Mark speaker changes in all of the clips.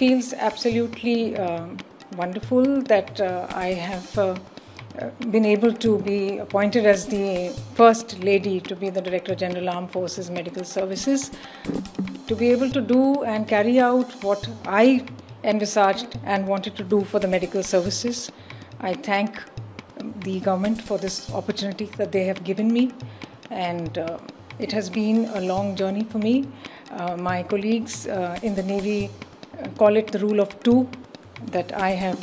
Speaker 1: feels absolutely wonderful that I have been able to be appointed as the first lady to be the Director General Armed Forces Medical Services, to be able to do and carry out what I envisaged and wanted to do for the medical services. I thank the government for this opportunity that they have given me, and it has been a long journey for me. My colleagues in the Navy call it the rule of two, that I have,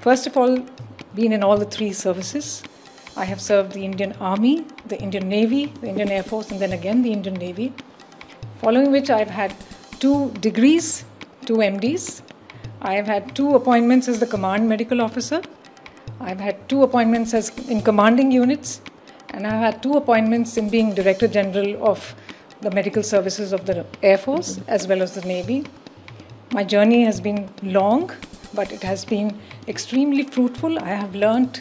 Speaker 1: first of all, been in all the three services. I have served the Indian Army, the Indian Navy, the Indian Air Force, and then again the Indian Navy. Following which I've had 2 degrees, 2 MDs. I have had 2 appointments as the Command Medical Officer. I've had 2 appointments as in commanding units, and I've had 2 appointments in being Director General of the Medical Services of the Air Force as well as the Navy. My journey has been long, but it has been extremely fruitful. I have learned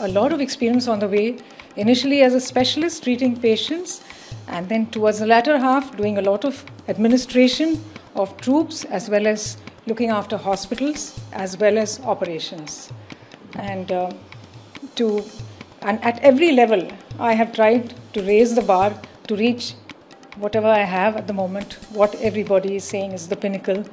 Speaker 1: a lot of experience on the way, initially as a specialist treating patients, and then towards the latter half doing a lot of administration of troops as well as looking after hospitals as well as operations. And at every level, I have tried to raise the bar to reach whatever I have at the moment, what everybody is saying is the pinnacle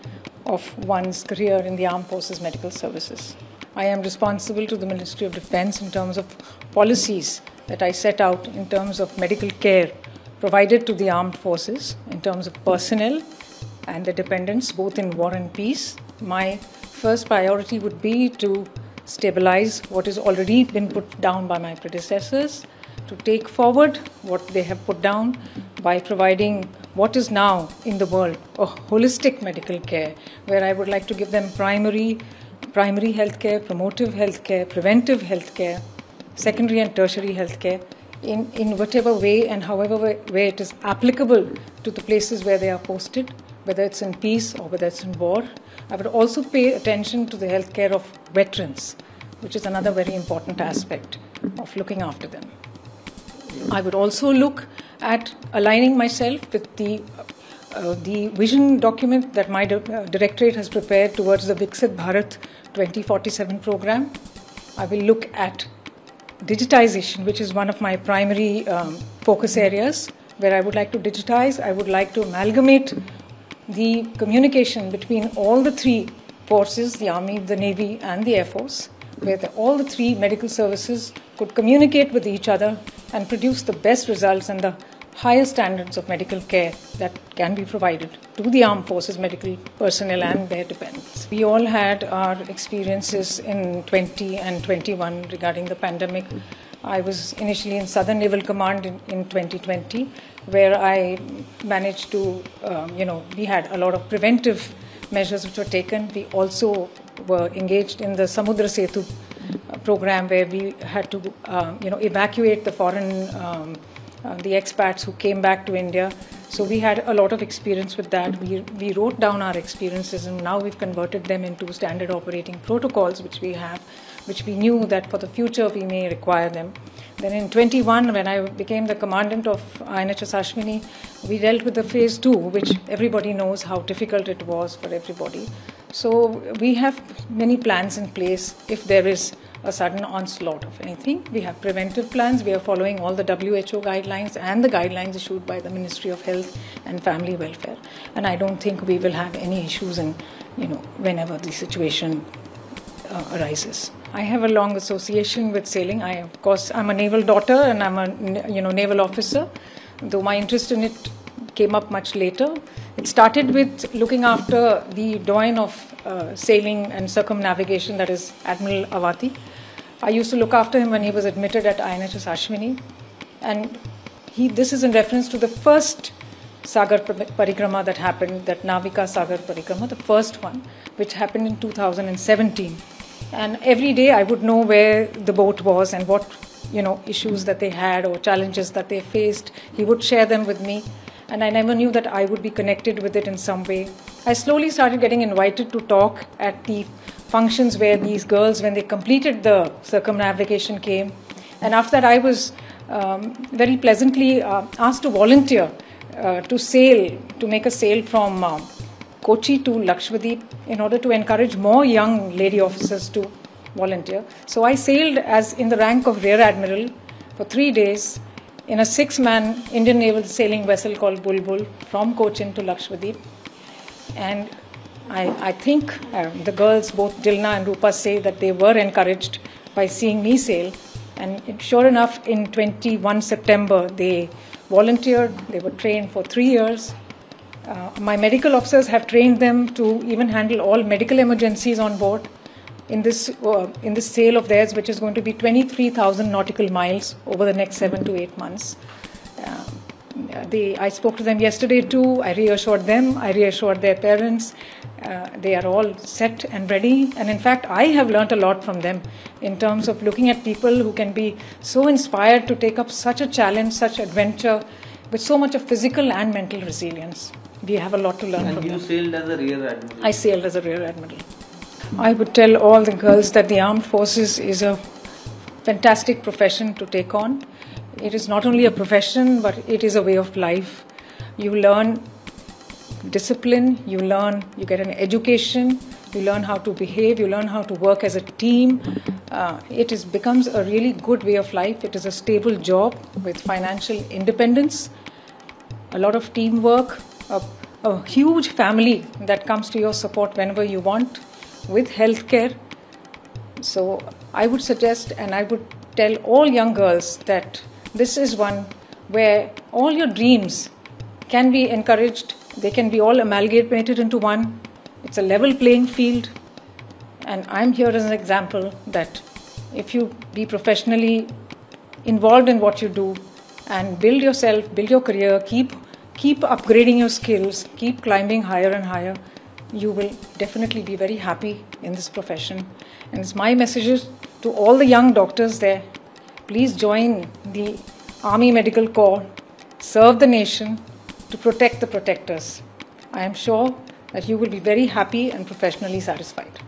Speaker 1: of one's career in the Armed Forces Medical Services. I am responsible to the Ministry of Defense in terms of policies that I set out in terms of medical care provided to the armed forces, in terms of personnel and their dependents, both in war and peace. My first priority would be to stabilize what has already been put down by my predecessors, to take forward what they have put down by providing what is now in the world a holistic medical care, where I would like to give them primary health care, promotive health care, preventive health care, secondary and tertiary health care, in whatever way and however way it is applicable to the places where they are posted, whether it's in peace or whether it's in war. I would also pay attention to the health care of veterans, which is another very important aspect of looking after them. I would also look at aligning myself with the vision document that my directorate has prepared towards the Viksit Bharat 2047 program. I will look at digitization, which is one of my primary focus areas, where I would like to digitize. I would like to amalgamate the communication between all the 3 forces, the Army, the Navy, and the Air Force, where all the 3 medical services could communicate with each other and produce the best results and the highest standards of medical care that can be provided to the armed forces medical personnel and their dependents. We all had our experiences in 20 and 21 regarding the pandemic. I was initially in Southern Naval Command in 2020, where I managed to, we had a lot of preventive measures which were taken. We also were engaged in the Samudra Setu program, where we had to, evacuate the foreign, the expats who came back to India. So we had a lot of experience with that. We wrote down our experiences, and now we've converted them into standard operating protocols, which we have, which we knew that for the future we may require them. Then in 21, when I became the commandant of INHS Ashwini, we dealt with the phase 2, which everybody knows how difficult it was for everybody. So we have many plans in place if there is a sudden onslaught of anything. We have preventive plans. We are following all the WHO guidelines and the guidelines issued by the Ministry of Health and Family Welfare. And I don't think we will have any issues in, whenever the situation arises. I have a long association with sailing. Of course, I'm a naval daughter and I'm a naval officer, though my interest in it came up much later. It started with looking after the doyen of sailing and circumnavigation, that is Admiral Avati. I used to look after him when he was admitted at INHS Ashwini, and this is in reference to the first Sagar Parikrama that happened, that Navika Sagar Parikrama, the first one, which happened in 2017. And every day I would know where the boat was and what issues that they had or challenges that they faced. He would share them with me, and I never knew that I would be connected with it in some way. I slowly started getting invited to talk at the functions where these girls, when they completed the circumnavigation, came. And after that, I was very pleasantly asked to volunteer to sail, to make a sail from Kochi to Lakshadweep in order to encourage more young lady officers to volunteer. So I sailed as in the rank of Rear Admiral for 3 days in a 6-man Indian naval sailing vessel called Bulbul from Cochin to Lakshadweep. And I think the girls, both Dilna and Rupa, say that they were encouraged by seeing me sail. And sure enough, in 21 September, they volunteered. They were trained for 3 years. My medical officers have trained them to even handle all medical emergencies on board in this sail of theirs, which is going to be 23,000 nautical miles over the next 7 to 8 months. I spoke to them yesterday too. I reassured them. I reassured their parents. They are all set and ready. And in fact, I have learnt a lot from them in terms of looking at people who can be so inspired to take up such a challenge, such adventure, with so much of physical and mental resilience. We have a lot to learn from them.
Speaker 2: And you sailed as a Rear Admiral?
Speaker 1: I sailed as a Rear Admiral. I would tell all the girls that the armed forces is a fantastic profession to take on. It is not only a profession, but it is a way of life. You learn discipline, you get an education, you learn how to behave, you learn how to work as a team. It becomes a really good way of life. It is a stable job with financial independence, a lot of teamwork, a huge family that comes to your support whenever you want, with healthcare. So I would suggest, and I would tell all young girls that this is one where all your dreams can be encouraged. They can be all amalgamated into one. It's a level playing field. And I'm here as an example that if you be professionally involved in what you do and build yourself, build your career, keep upgrading your skills, keep climbing higher and higher, you will definitely be very happy in this profession. And it's my messages to all the young doctors there. Please join the Army Medical Corps, serve the nation to protect the protectors. I am sure that you will be very happy and professionally satisfied.